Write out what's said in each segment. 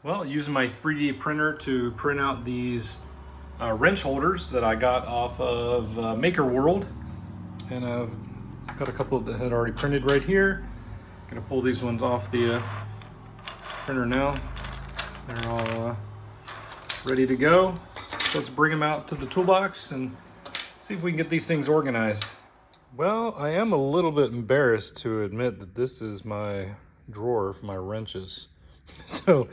Well, using my 3D printer to print out these wrench holders that I got off of Maker World, and I've got a couple that had already printed right here. Gonna pull these ones off the printer now. They're all ready to go. So let's bring them out to the toolbox and see if we can get these things organized. Well, I am a little bit embarrassed to admit that this is my drawer for my wrenches. So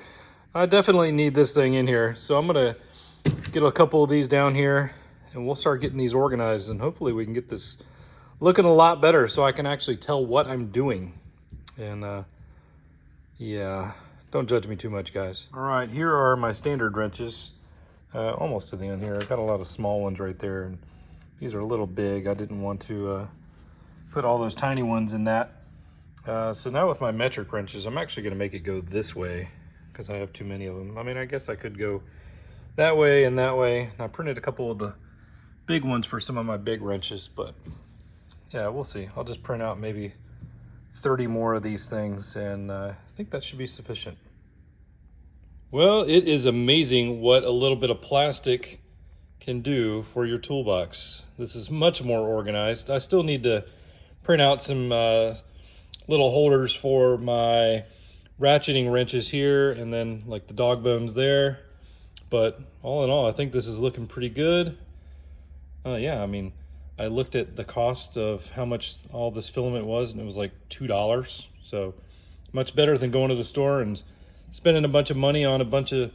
I definitely need this thing in here. So I'm gonna get a couple of these down here and we'll start getting these organized, and hopefully we can get this looking a lot better so I can actually tell what I'm doing. And yeah, don't judge me too much, guys. All right, here are my standard wrenches. Almost to the end here. I've got a lot of small ones right there, and these are a little big. I didn't want to put all those tiny ones in that. So now with my metric wrenches, I'm actually gonna make it go this way because I have too many of them. I mean, I guess I could go that way and that way. And I printed a couple of the big ones for some of my big wrenches, but yeah, we'll see. I'll just print out maybe 30 more of these things, and I think that should be sufficient. Well, it is amazing what a little bit of plastic can do for your toolbox. This is much more organized. I still need to print out some little holders for my ratcheting wrenches here, and then like the dog bones there. But all in all, I think this is looking pretty good. Yeah, I mean, I looked at the cost of how much all this filament was, and it was like $2. So much better than going to the store and spending a bunch of money on a bunch of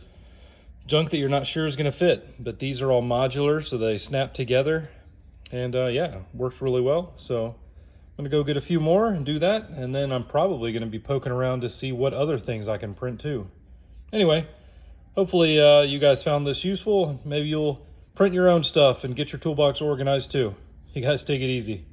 junk that you're not sure is going to fit. But these are all modular, so they snap together, and yeah, works really well. So I'm gonna go get a few more and do that, and then I'm probably gonna be poking around to see what other things I can print too. Anyway, hopefully you guys found this useful. Maybe you'll print your own stuff and get your toolbox organized too. You guys take it easy.